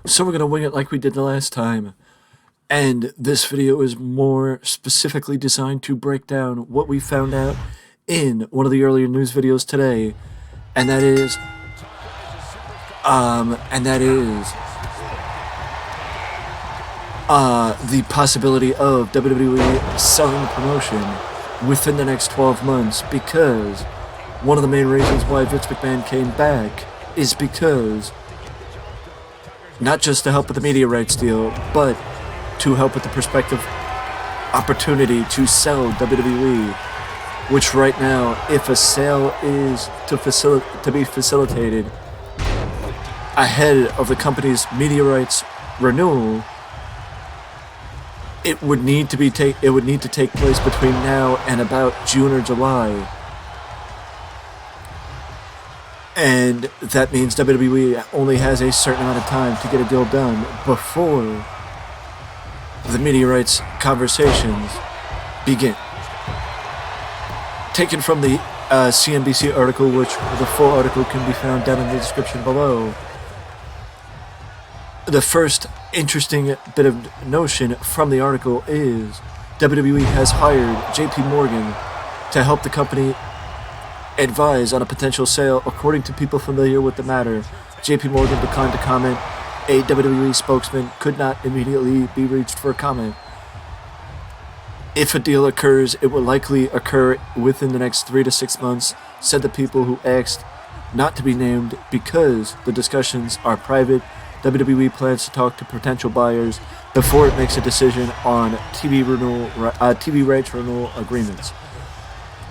So we're going to wing it like we did the last time. And this video is more specifically designed to break down what we found out in one of the earlier news videos today. And that is, the possibility of WWE selling the promotion within the next 12 months, because one of the main reasons why Vince McMahon came back is because not just to help with the media rights deal, but to help with the prospective opportunity to sell WWE, which right now, if a sale is to be facilitated ahead of the company's media rights renewal, it would need to take place between now and about June or July. And that means WWE only has a certain amount of time to get a deal done before the media rights conversations begin. Taken from the CNBC article, which the full article can be found down in the description below. The first interesting bit of notion from the article is WWE has hired JP Morgan to help the company advise on a potential sale. According to people familiar with the matter, JP Morgan declined to comment. A WWE spokesman could not immediately be reached for comment. If a deal occurs, it will likely occur within the next 3 to 6 months, said the people who asked not to be named because the discussions are private. WWE plans to talk to potential buyers before it makes a decision on TV rights renewal agreements.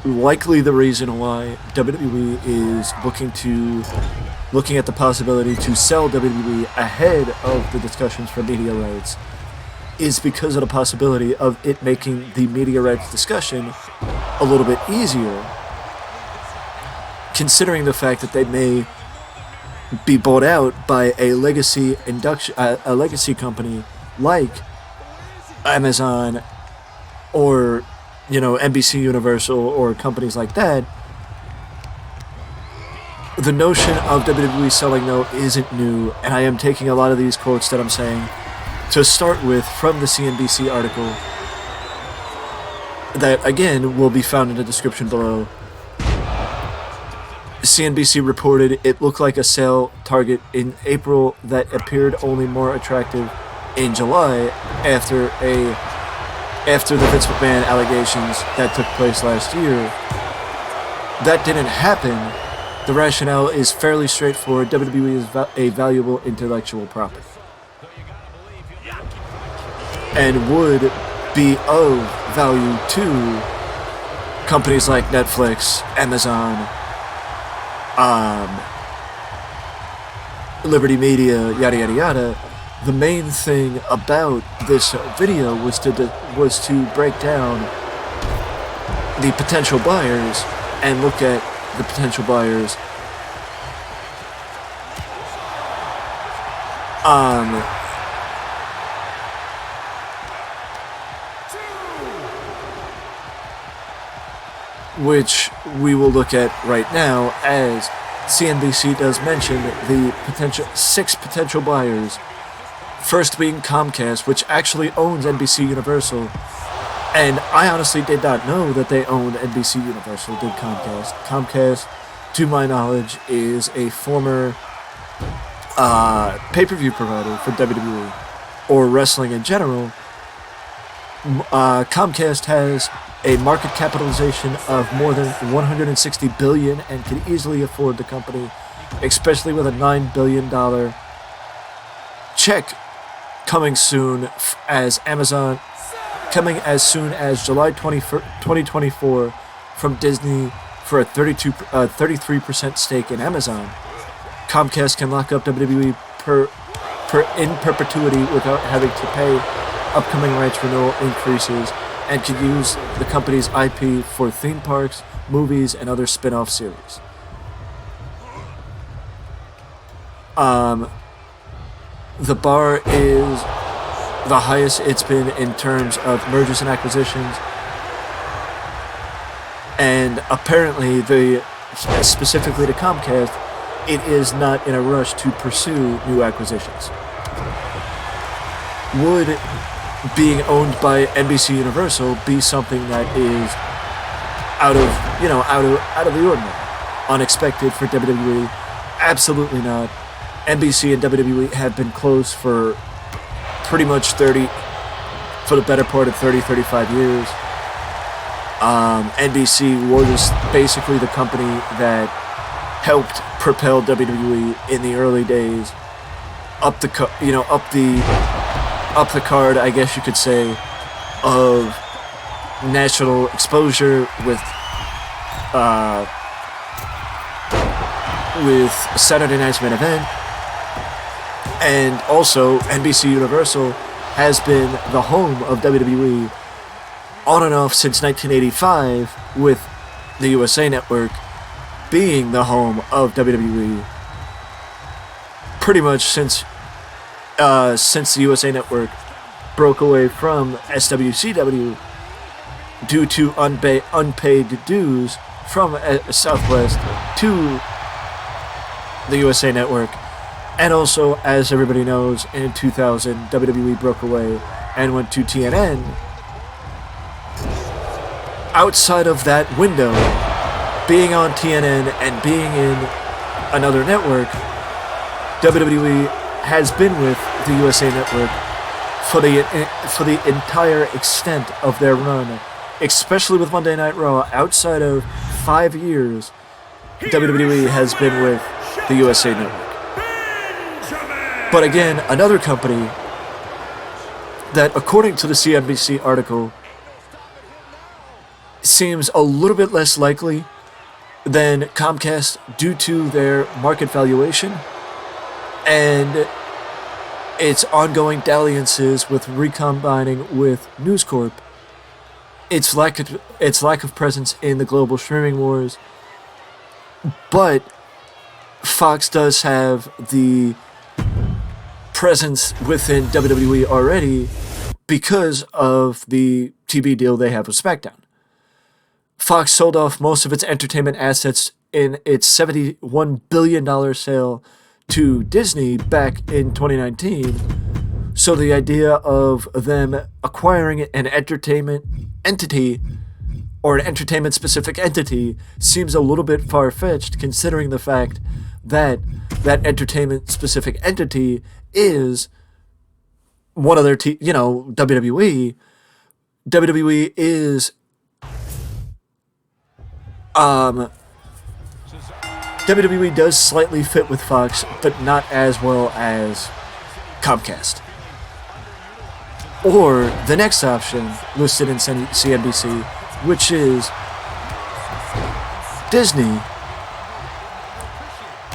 Likely the reason why WWE is looking at the possibility to sell WWE ahead of the discussions for media rights is because of the possibility of it making the media rights discussion a little bit easier, considering the fact that they may be bought out by a legacy company like Amazon or NBC Universal or companies like that. The notion of WWE selling, though, isn't new, and I am taking a lot of these quotes that I'm saying to start with from the CNBC article that, again, will be found in the description below. CNBC reported it looked like a sale target in April that appeared only more attractive in July after the Vince McMahon allegations that took place last year. That didn't happen. The rationale is fairly straightforward. WWE is a valuable intellectual property and would be of value to companies like Netflix, Amazon, Liberty Media, yada yada yada. The main thing about this video was to break down the potential buyers and look at the potential buyers which we will look at right now, as CNBC does mention the 6 potential buyers. First being Comcast, which actually owns NBC Universal. And I honestly did not know that they owned NBC Universal, did Comcast. Comcast, to my knowledge, is a former pay-per-view provider for WWE, or wrestling in general. Comcast has a market capitalization of more than $160 billion and can easily afford the company, especially with a $9 billion check coming soon as soon as July 2024 from Disney for a 33% stake in Amazon. Comcast can lock up WWE in perpetuity without having to pay upcoming rights renewal increases, and can use the company's IP for theme parks, movies, and other spin-off series. The bar is the highest it's been in terms of mergers and acquisitions, and apparently, specifically to Comcast, it is not in a rush to pursue new acquisitions. would being owned by NBC Universal be something that is out of the ordinary, unexpected for WWE? Absolutely not. NBC and WWE have been close for pretty much for the better part of 35 years. NBC was basically the company that helped propel WWE in the early days up the card, I guess you could say, of national exposure with Saturday Night's Main Event. And also, NBC Universal has been the home of WWE on and off since 1985, with the USA Network being the home of WWE pretty much since the USA Network broke away from SWCW due to unpaid dues from Southwest to the USA Network. And also, as everybody knows, in 2000, WWE broke away and went to TNN. Outside of that window, being on TNN and being in another network, WWE has been with the USA Network for the entire extent of their run, especially with Monday Night Raw. Outside of 5 years, WWE has been with the USA Network. But again, another company that, according to the CNBC article, seems a little bit less likely than Comcast due to their market valuation and its ongoing dalliances with recombining with News Corp, its lack of presence in the global streaming wars. But Fox does have the presence within WWE already because of the TV deal they have with SmackDown. Fox sold off most of its entertainment assets in its $71 billion sale to Disney back in 2019. So the idea of them acquiring an entertainment entity or an entertainment-specific entity seems a little bit far-fetched, considering the fact that that entertainment-specific entity is one of their WWE. WWE is WWE does slightly fit with Fox, but not as well as Comcast. Or the next option listed in CNBC, which is Disney,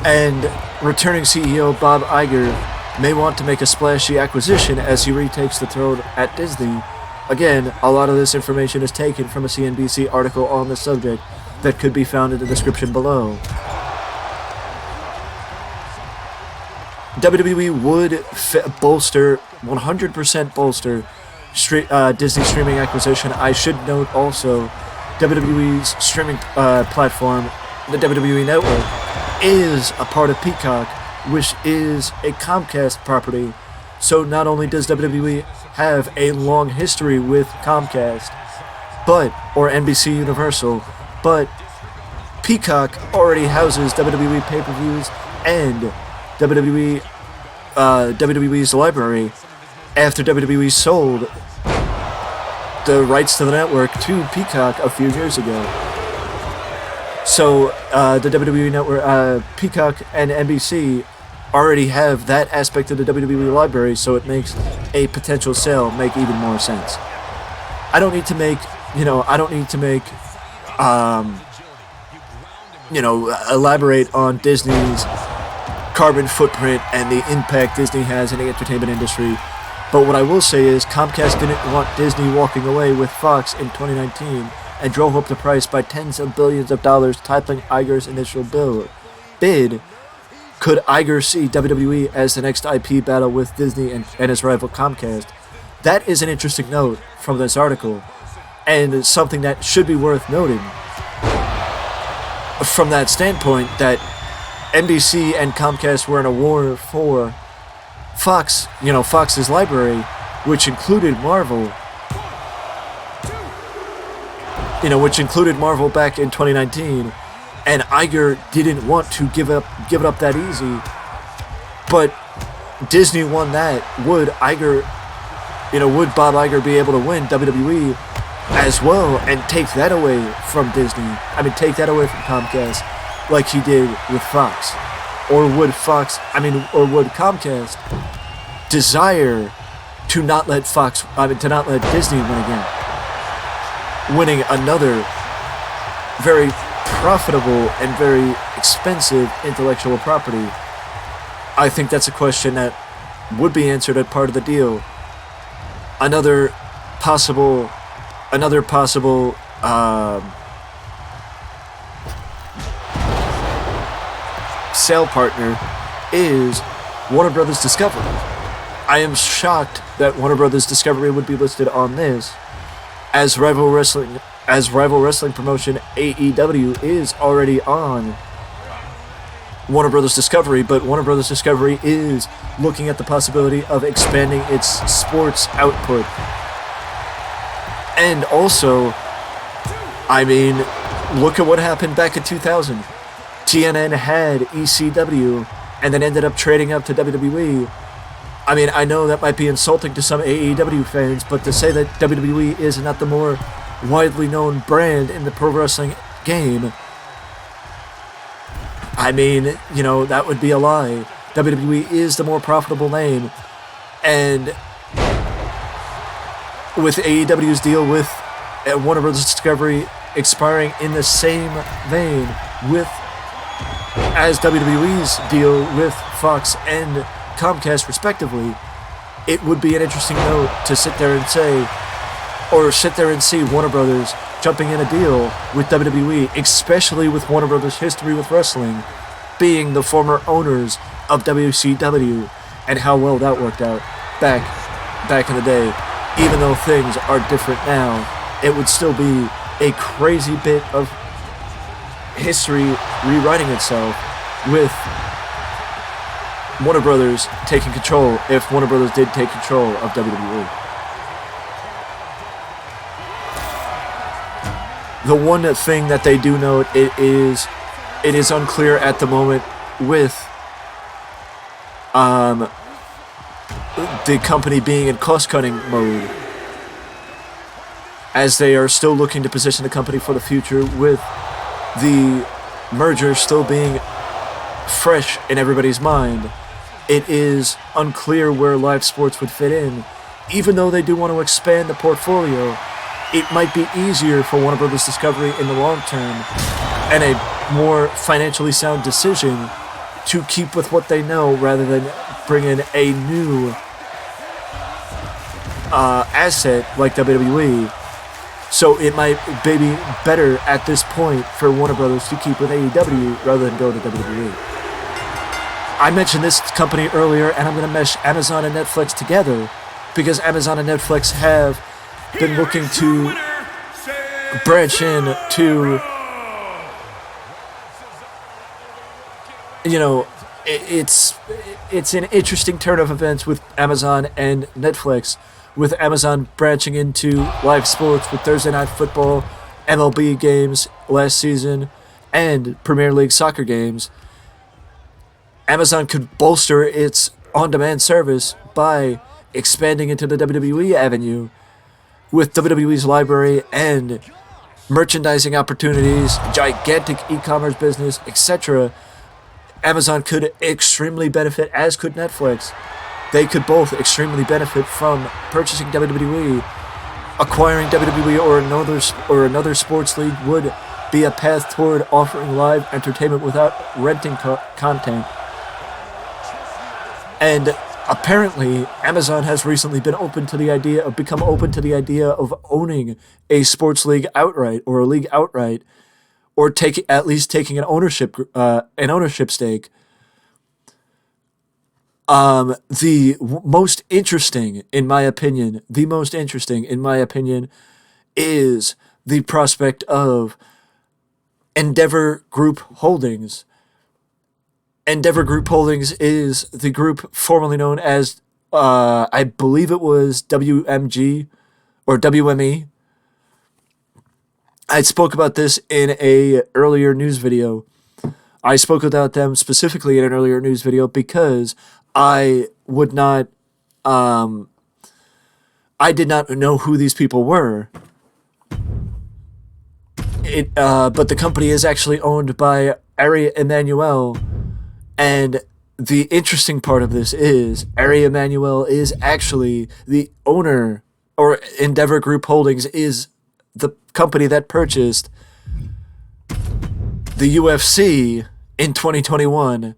and returning CEO Bob Iger may want to make a splashy acquisition as he retakes the throne at Disney. Again, a lot of this information is taken from a CNBC article on the subject that could be found in the description below. WWE would 100% bolster Disney streaming acquisition. I should note also, WWE's streaming platform, the WWE Network, is a part of Peacock, which is a Comcast property. So not only does WWE have a long history with Comcast, or NBC Universal, but Peacock already houses WWE pay-per-views and WWE's library after WWE sold the rights to the network to Peacock a few years ago. So the WWE Network, Peacock and NBC already have that aspect of the WWE library, so it makes a potential sale make even more sense. I don't need to make, elaborate on Disney's carbon footprint and the impact Disney has in the entertainment industry. But what I will say is Comcast didn't want Disney walking away with Fox in 2019 and drove up the price by tens of billions of dollars, toppling Iger's initial bid. Could Iger see WWE as the next IP battle with Disney and his rival Comcast? That is an interesting note from this article, and something that should be worth noting from that standpoint, that NBC and Comcast were in a war for Fox, Fox's library, which included Marvel, which included Marvel back in 2019, and Iger didn't want to give it up that easy, but Disney won that. Would Bob Iger be able to win WWE as well and take that away from Disney? Take that away from Comcast like he did with Fox? Or would Comcast desire to not let Disney win again? Winning another very profitable and very expensive intellectual property. I think that's a question that would be answered at part of the deal. Another possible sale partner is Warner Brothers Discovery. I am shocked that Warner Brothers Discovery would be listed on this, as rival wrestling promotion AEW is already on Warner Brothers Discovery, but Warner Brothers Discovery is looking at the possibility of expanding its sports output. And also, look at what happened back in 2000. TNN had ECW and then ended up trading up to WWE. I know that might be insulting to some AEW fans, but to say that WWE is not the more widely known brand in the pro wrestling game, that would be a lie. WWE is the more profitable name, and with AEW's deal with Warner Bros. Discovery expiring in the same vein as WWE's deal with Fox and Comcast respectively, it would be an interesting note to sit there and see Warner Brothers jumping in a deal with WWE, especially with Warner Brothers' history with wrestling, being the former owners of WCW, and how well that worked out back in the day. Even though things are different now, it would still be a crazy bit of history rewriting itself with Warner Brothers taking control, if Warner Brothers did take control of WWE. The one thing that they do note, it is unclear at the moment with the company being in cost-cutting mode, as they are still looking to position the company for the future, with the merger still being fresh in everybody's mind. It is unclear where live sports would fit in. Even though they do want to expand the portfolio, it might be easier for Warner Brothers Discovery in the long term, and a more financially sound decision, to keep with what they know rather than bring in a new asset like WWE. So it might be better at this point for Warner Brothers to keep with AEW rather than go to WWE. I mentioned this company earlier, and I'm going to mesh Amazon and Netflix together, because Amazon and Netflix have been looking to branch in to, it's an interesting turn of events with Amazon and Netflix, with Amazon branching into live sports with Thursday Night Football, MLB games last season, and Premier League soccer games. Amazon could bolster its on-demand service by expanding into the WWE avenue with WWE's library and merchandising opportunities, gigantic e-commerce business, etc. Amazon could extremely benefit, as could Netflix. They could both extremely benefit from purchasing WWE. Acquiring WWE or another sports league would be a path toward offering live entertainment without renting content. And apparently, Amazon has recently become open to the idea of owning a sports league outright, or a league outright, or at least taking an ownership stake. The most interesting, in my opinion, is the prospect of Endeavor Group Holdings. Endeavor Group Holdings is the group formerly known as I believe it was WMG or WME. I spoke about this in a earlier news video. I spoke about them specifically in an earlier news video because I did not know who these people were. But the company is actually owned by Ari Emanuel, and the interesting part of this is Ari Emanuel is actually the owner, or Endeavor Group Holdings is the company that purchased the UFC in 2021.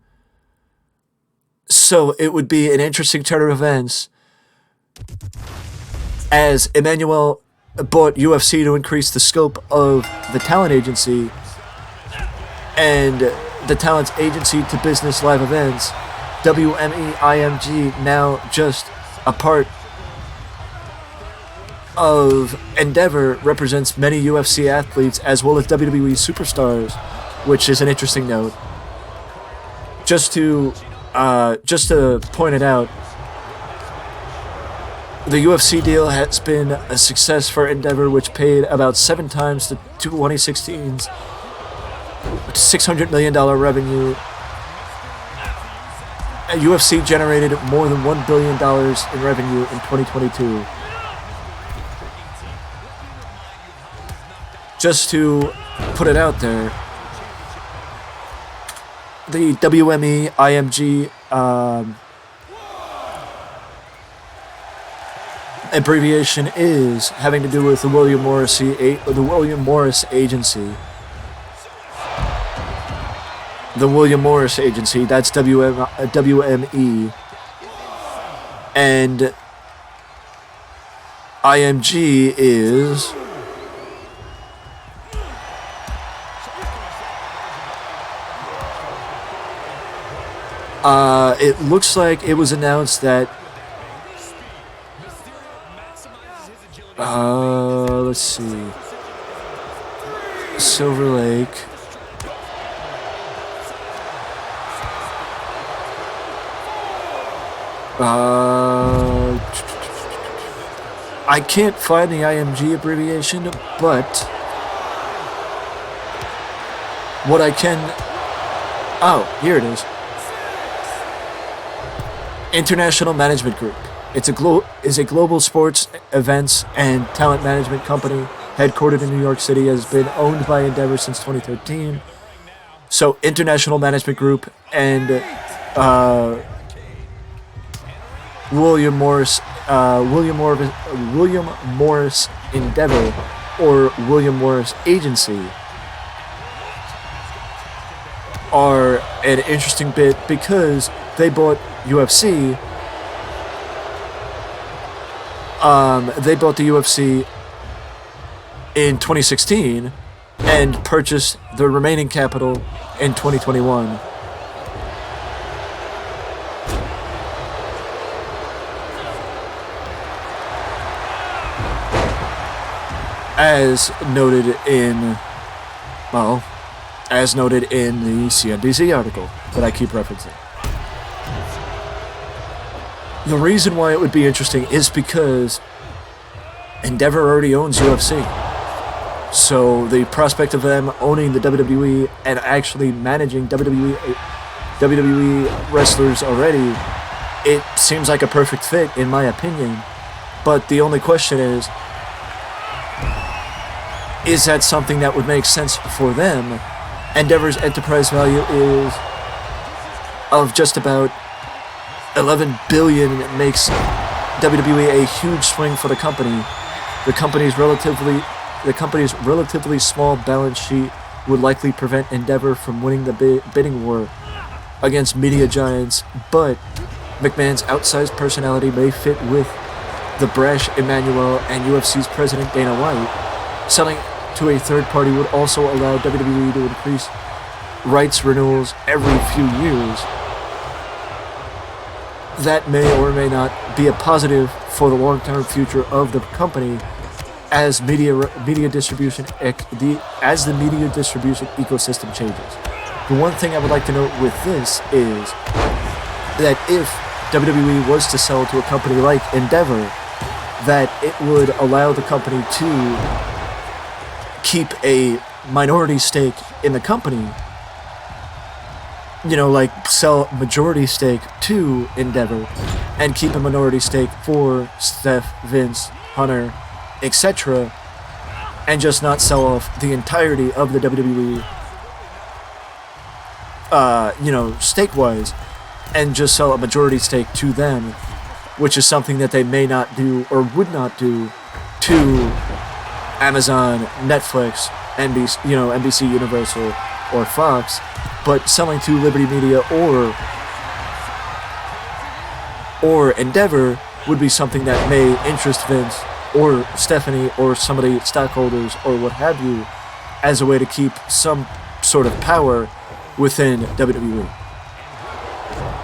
So it would be an interesting turn of events as Emanuel bought UFC to increase the scope of the talent agency and the talent agency to business live events. WME IMG now just a part of Endeavor represents many UFC athletes as well as WWE superstars, which is an interesting note. Just to point it out, the UFC deal has been a success for Endeavor, which paid about 7 times the 2016's $600 million revenue. UFC generated more than $1 billion in revenue in 2022. Just to put it out there, the WME IMG abbreviation is having to do with the William Morris Agency. The William Morris Agency, that's WME. And IMG is it looks like it was announced that let's see, Silver Lake, I can't find the IMG abbreviation, but what I can, here it is. International Management Group. It's a global sports, events, and talent management company headquartered in New York City. Has been owned by Endeavor since 2013. So International Management Group and William Morris Endeavor, or William Morris Agency, are an interesting bit because they bought UFC. They bought the UFC in 2016 and purchased the remaining capital in 2021. As noted in the CNBC article that I keep referencing. The reason why it would be interesting is because Endeavor already owns UFC. So the prospect of them owning the WWE and actually managing WWE wrestlers already, it seems like a perfect fit in my opinion. But the only question is that something that would make sense for them? Endeavor's enterprise value is of just about $11 billion. It makes WWE a huge swing for the company. The company's relatively small balance sheet would likely prevent Endeavor from winning the bidding war against media giants, but McMahon's outsized personality may fit with the brash Emanuel and UFC's president Dana White. Selling to a third party would also allow WWE to increase rights renewals every few years. That may or may not be a positive for the long-term future of the company as the media distribution ecosystem changes. The one thing I would like to note with this is that if WWE was to sell to a company like Endeavor, that it would allow the company to keep a minority stake in the company, like sell majority stake to Endeavor and keep a minority stake for Steph, Vince, Hunter, etc., and just not sell off the entirety of the WWE, stake-wise, and just sell a majority stake to them, which is something that they may not do or would not do to Amazon, Netflix, NBC Universal, or Fox, but selling to Liberty Media or Endeavor would be something that may interest Vince or Stephanie or somebody, stockholders or what have you, as a way to keep some sort of power within WWE.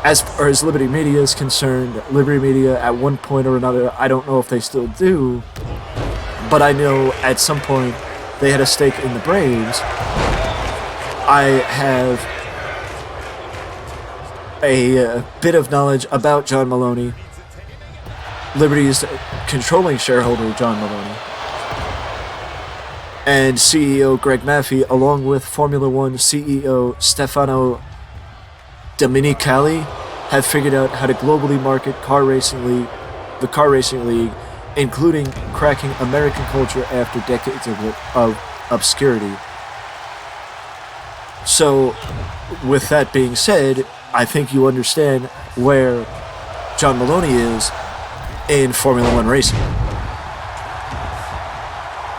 As far as Liberty Media is concerned, Liberty Media at one point or another, I don't know if they still do, but I know at some point they had a stake in the Braves. I have a bit of knowledge about John Maloney, Liberty's controlling shareholder, John Maloney, and CEO Greg Maffei, along with Formula One CEO Stefano Domenicali, have figured out how to globally market the car racing league, including cracking American culture after decades of obscurity. So, with that being said, I think you understand where John Maloney is in Formula One racing.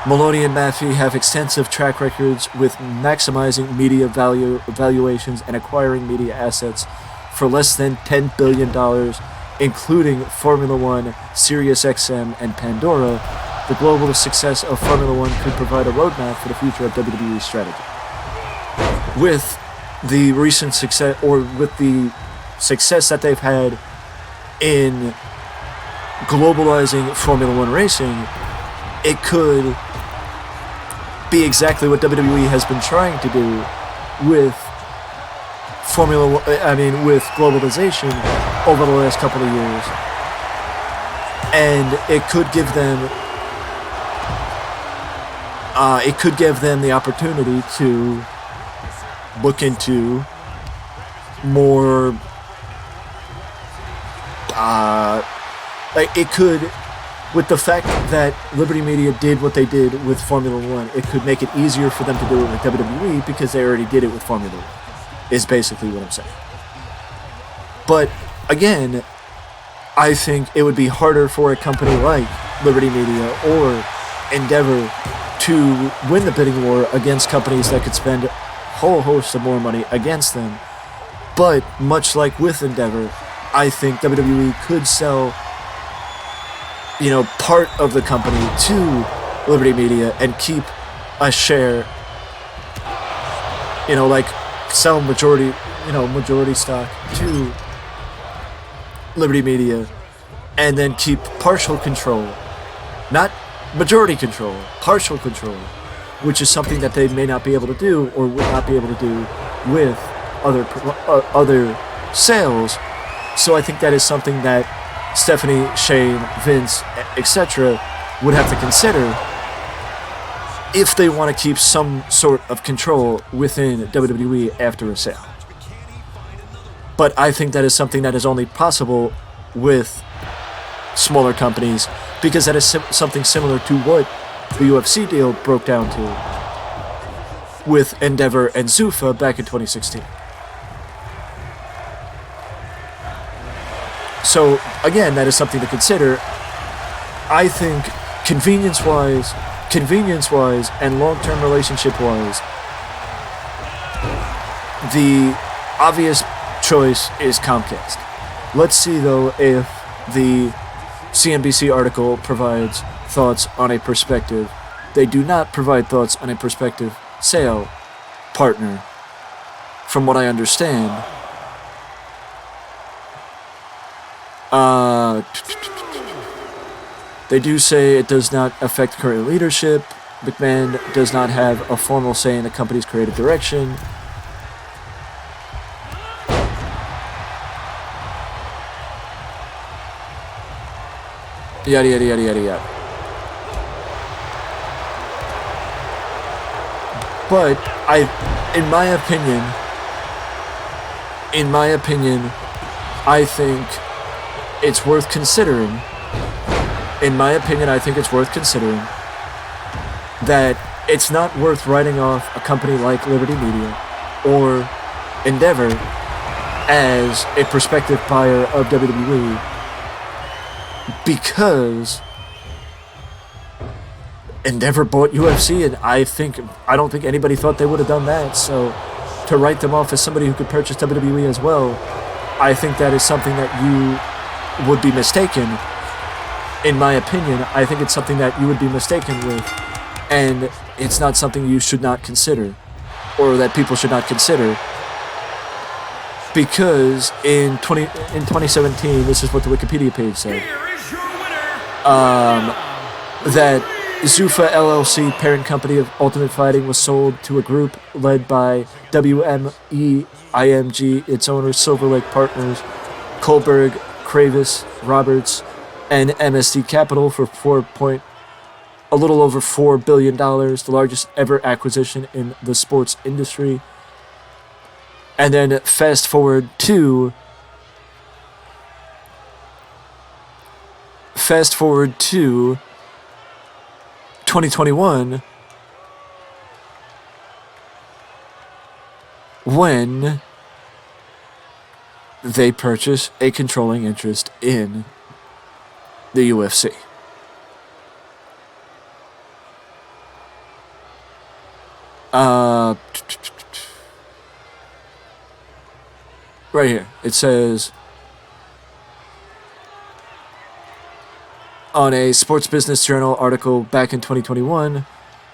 Maloney and Maffei have extensive track records with maximizing media valuations and acquiring media assets for less than $10 billion, including Formula One, SiriusXM, and Pandora. The global success of Formula One could provide a roadmap for the future of WWE strategy. With the recent success, or with the success that they've had in globalizing Formula One racing, it could be exactly what WWE has been trying to do with with globalization over the last couple of years. And it could give them the opportunity to look into more, with the fact that Liberty Media did what they did with Formula One, it could make it easier for them to do it with WWE because they already did it with Formula One, is basically what I'm saying. But, again, I think it would be harder for a company like Liberty Media or Endeavor to win the bidding war against companies that could spend a whole host of more money against them. But, much like with Endeavor, I think WWE could sell part of the company to Liberty Media and keep a share, sell majority stock to Liberty Media, and then keep partial control, not majority control, partial control, which is something that they may not be able to do or would not be able to do with other sales. So I think that is something that Stephanie, Shane, Vince, etc. would have to consider if they want to keep some sort of control within WWE after a sale. But I think that is something that is only possible with smaller companies, because that is something similar to what the UFC deal broke down to with Endeavor and Zuffa back in 2016. So, again, that is something to consider. I think convenience-wise, and long-term relationship-wise, the obvious choice is Comcast. Let's see, though, if the CNBC article provides thoughts on a prospective. They do not provide thoughts on a prospective sale partner, from what I understand. They do say it does not affect current leadership. McMahon does not have a formal say in the company's creative direction. Yada, yada, yada, yada, yada. But in my opinion, I think it's worth considering. In my opinion, I think it's worth considering that it's not worth writing off a company like Liberty Media or Endeavor as a prospective buyer of WWE because Endeavor bought UFC, and I don't think anybody thought they would have done that. So to write them off as somebody who could purchase WWE as well, I think that is something that you would be mistaken. In my opinion, I think it's something that you would be mistaken with, and it's not something you should not consider, or that people should not consider. Because in 2017, this is what the Wikipedia page said, that Zuffa LLC, parent company of Ultimate Fighting, was sold to a group led by WMEIMG, its owners, Silver Lake Partners, Kohlberg, Kravis, Roberts, and MSD Capital for a little over $4 billion, the largest ever acquisition in the sports industry. And then fast forward to 2021, when they purchase a controlling interest in the UFC. Right here, it says, on a Sports Business Journal article back in 2021,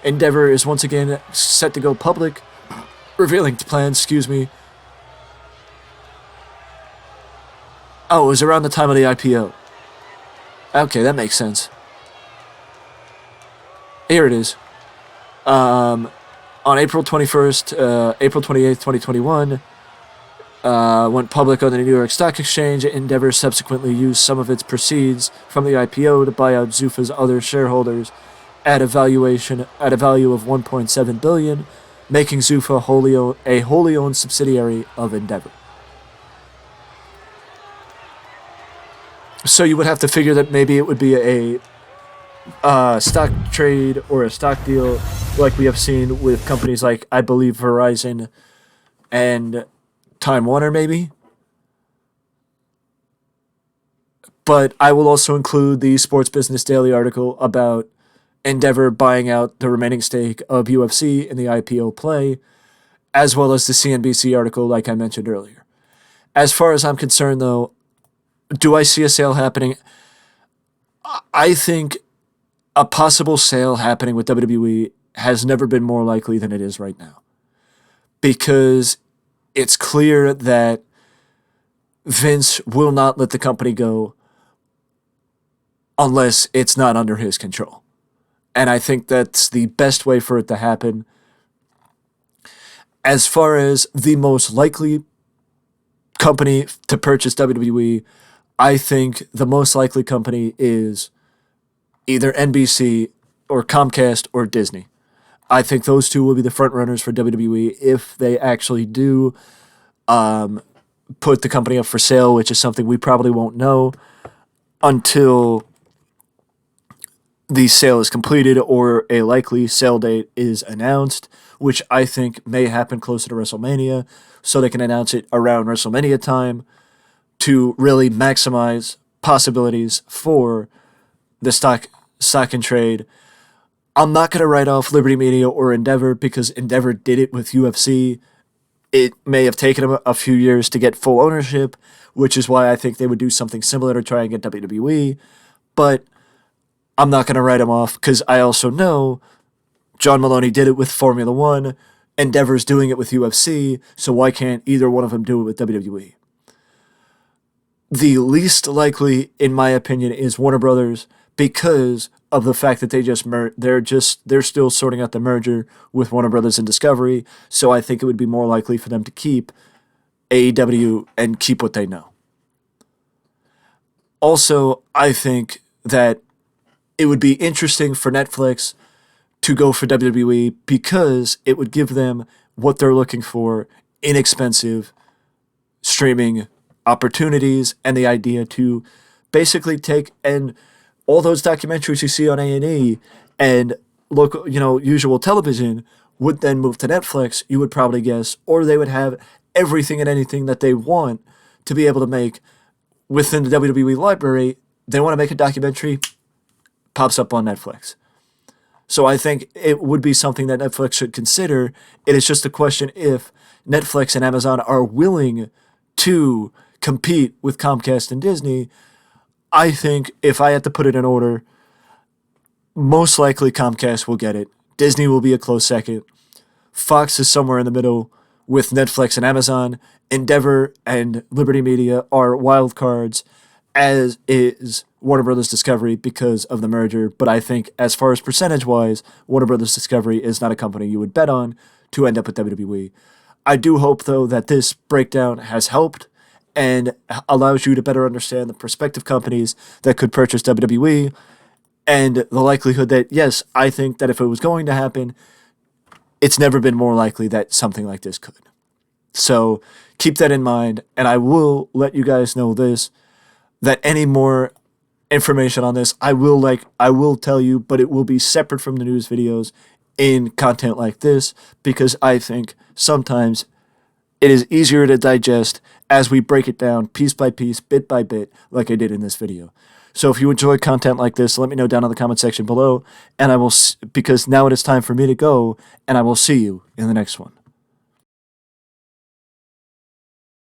Endeavor is once again set to go public, revealing plans, Oh, it was around the time of the IPO. Okay, that makes sense. Here it is. On April 21st, April 28th, 2021, went public on the New York Stock Exchange. Endeavor subsequently used some of its proceeds from the IPO to buy out Zuffa's other shareholders at a value of $1.7 billion, making Zuffa a wholly owned subsidiary of Endeavor. So you would have to figure that maybe it would be a stock trade or a stock deal like we have seen with companies like, I believe, Verizon and Time Warner, maybe. But I will also include the Sports Business Daily article about Endeavor buying out the remaining stake of UFC in the IPO play, as well as the CNBC article like I mentioned earlier. As far as I'm concerned, though, do I see a sale happening? I think a possible sale happening with WWE has never been more likely than it is right now. Because it's clear that Vince will not let the company go unless it's not under his control. And I think that's the best way for it to happen. As far as the most likely company to purchase WWE, I think the most likely company is either NBC or Comcast or Disney. I think those two will be the front runners for WWE if they actually do put the company up for sale, which is something we probably won't know until the sale is completed or a likely sale date is announced, which I think may happen closer to WrestleMania, so they can announce it around WrestleMania time to really maximize possibilities for the stock and trade. I'm not going to write off Liberty Media or Endeavor because Endeavor did it with UFC. It may have taken them a few years to get full ownership, which is why I think they would do something similar to try and get WWE. But I'm not going to write them off because I also know John Maloney did it with Formula One. Endeavor's doing it with UFC, so why can't either one of them do it with WWE? The least likely, in my opinion, is Warner Brothers because of the fact that they're still sorting out the merger with Warner Brothers and Discovery. So I think it would be more likely for them to keep AEW and keep what they know. Also, I think that it would be interesting for Netflix to go for WWE because it would give them what they're looking for: inexpensive streaming opportunities, and the idea to basically take and all those documentaries you see on A&E and local, usual television would then move to Netflix, you would probably guess, or they would have everything and anything that they want to be able to make within the WWE library. They want to make a documentary, pops up on Netflix. So I think it would be something that Netflix should consider. It is just a question if Netflix and Amazon are willing to compete with Comcast and Disney. I think if I had to put it in order, most likely Comcast will get it. Disney will be a close second. Fox is somewhere in the middle with Netflix and Amazon. Endeavor and Liberty Media are wild cards, as is Warner Brothers Discovery because of the merger. But I think as far as percentage-wise, Warner Brothers Discovery is not a company you would bet on to end up with WWE. I do hope, though, that this breakdown has helped and allows you to better understand the prospective companies that could purchase WWE and the likelihood that, yes, I think that if it was going to happen, it's never been more likely that something like this could. So keep that in mind, and I will let you guys know this, that any more information on this, I will tell you, but it will be separate from the news videos in content like this, because I think sometimes it is easier to digest as we break it down piece by piece, bit by bit, like I did in this video. So if you enjoy content like this, let me know down in the comment section below, and I will, because now it is time for me to go, and I will see you in the next one.